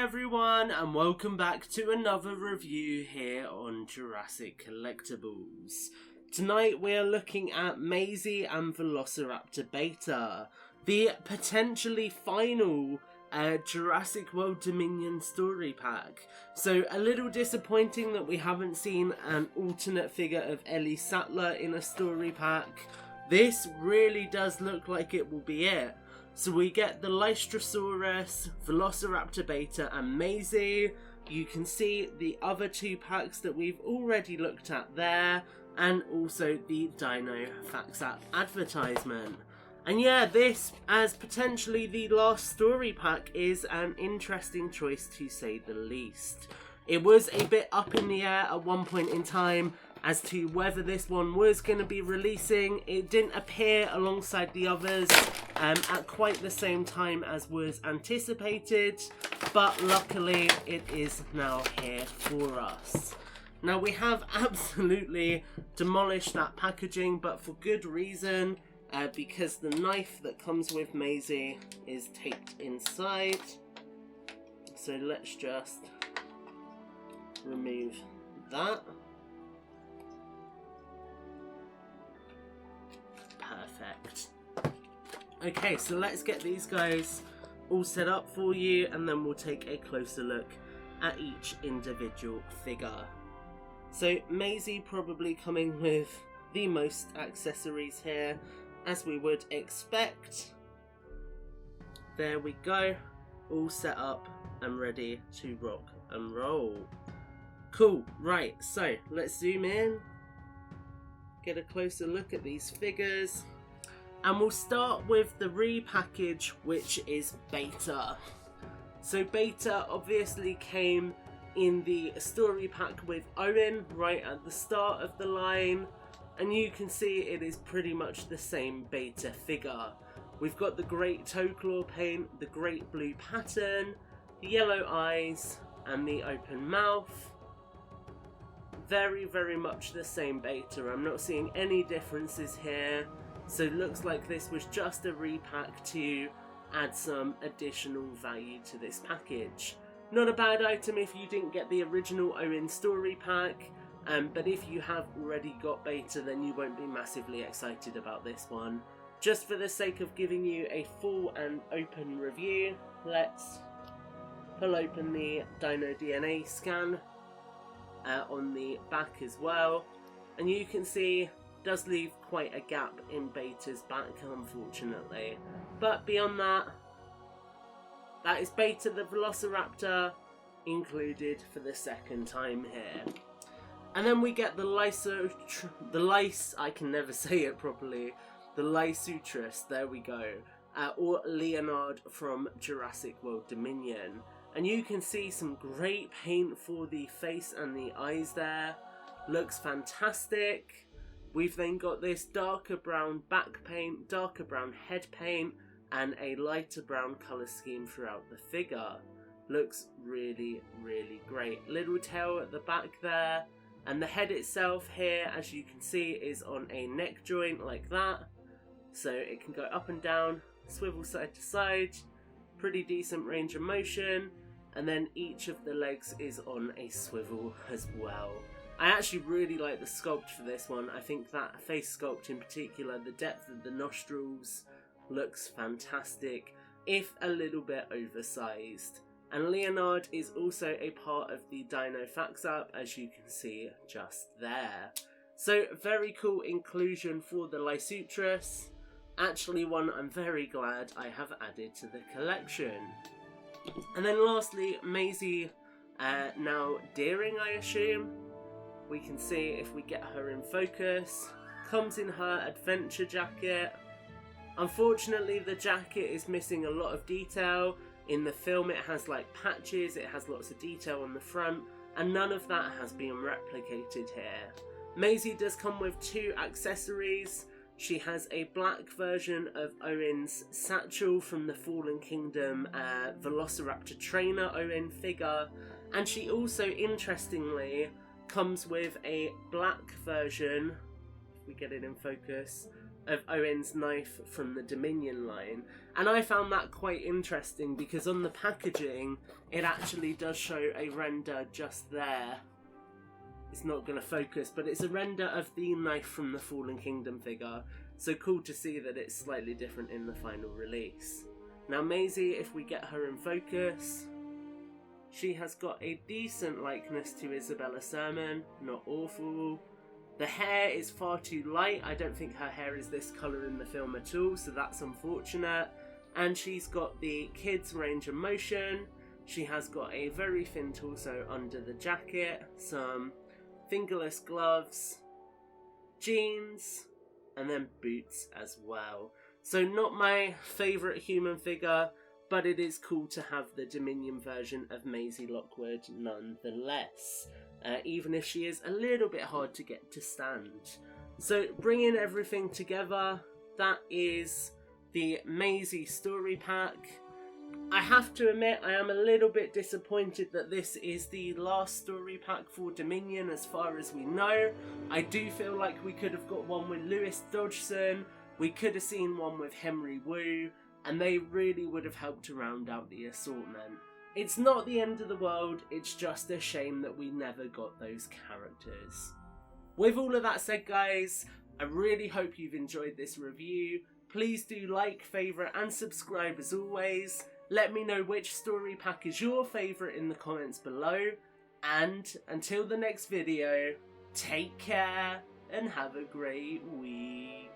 everyone, and welcome back to another review here on Jurassic Collectibles. Tonight we are looking at Maisie and Velociraptor Beta, the potentially final Jurassic World Dominion story pack. So a little disappointing that we haven't seen an alternate figure of Ellie Sattler in a story pack. This really does look like it will be it. So we get the Lystrosaurus, Velociraptor Beta and Maisie. You can see the other two packs that we've already looked at there, and also the Dino Facts App advertisement. And yeah, this, as potentially the last story pack, is an interesting choice to say the least. It was a bit up in the air at one point in time as to whether this one was going to be releasing. It didn't appear alongside the others at quite the same time as was anticipated, but luckily it is now here for us. Now we have absolutely demolished that packaging, but for good reason, because the knife that comes with Maisie is taped inside. So let's just remove that. Perfect. Okay, so let's get these guys all set up for you, and then we'll take a closer look at each individual figure. So Maisie probably coming with the most accessories here, as we would expect. There we go, all set up and ready to rock and roll. Cool, right, so let's zoom in, get a closer look at these figures, and we'll start with the repackage, which is Beta. So Beta obviously came in the story pack with Owen right at the start of the line, and you can see it is pretty much the same Beta figure. We've got the great toe claw paint, the great blue pattern, the yellow eyes and the open mouth. Very, very much the same Beta. I'm not seeing any differences here. So it looks like this was just a repack to add some additional value to this package. Not a bad item if you didn't get the original Owen story pack, but if you have already got Beta, then you won't be massively excited about this one. Just for the sake of giving you a full and open review, let's pull open the Dino DNA scan on the back as well, and you can see does leave quite a gap in Beta's back, unfortunately. But beyond that, that is Beta the Velociraptor included for the second time here. And then we get the I can never say it properly, the Lysotris, there we go, or Leonard from Jurassic World Dominion. And you can see some great paint for the face and the eyes there, looks fantastic. We've then got this darker brown back paint, darker brown head paint, and a lighter brown colour scheme throughout the figure. Looks really, really great. Little tail at the back there, and the head itself here, as you can see, is on a neck joint like that. So it can go up and down, swivel side to side, pretty decent range of motion, and then each of the legs is on a swivel as well. I actually really like the sculpt for this one. I think that face sculpt in particular, the depth of the nostrils looks fantastic, if a little bit oversized. And Leonard is also a part of the Dino Facts app, as you can see just there. So very cool inclusion for the Lysotris. Actually one I'm very glad I have added to the collection. And then lastly, Maisie, now Deering I assume. We can see if we get her in focus. Comes in her adventure jacket. Unfortunately, the jacket is missing a lot of detail. In the film it has like patches, it has lots of detail on the front, and none of that has been replicated here. Maisie does come with two accessories. She has a black version of Owen's satchel from the Fallen Kingdom Velociraptor trainer Owen figure, and she also, interestingly, comes with a black version, if we get it in focus, of Owen's knife from the Dominion line, and I found that quite interesting because on the packaging it actually does show a render just there. It's not going to focus, but it's a render of the knife from the Fallen Kingdom figure, so cool to see that it's slightly different in the final release. Now Maisie, if we get her in focus, she has got a decent likeness to Isabella Sermon, not awful. The hair is far too light. I don't think her hair is this colour in the film at all, so that's unfortunate. And she's got the kids range of motion. She has got a very thin torso under the jacket, some fingerless gloves, jeans, and then boots as well. So not my favourite human figure, but it is cool to have the Dominion version of Maisie Lockwood nonetheless. Even if she is a little bit hard to get to stand. So bringing everything together, that is the Maisie story pack. I have to admit I am a little bit disappointed that this is the last story pack for Dominion as far as we know. I do feel like we could have got one with Lewis Dodgson, we could have seen one with Henry Wu, and they really would have helped to round out the assortment. It's not the end of the world, it's just a shame that we never got those characters. With all of that said guys, I really hope you've enjoyed this review. Please do like, favourite and subscribe as always. Let me know which story pack is your favourite in the comments below. And until the next video, take care and have a great week.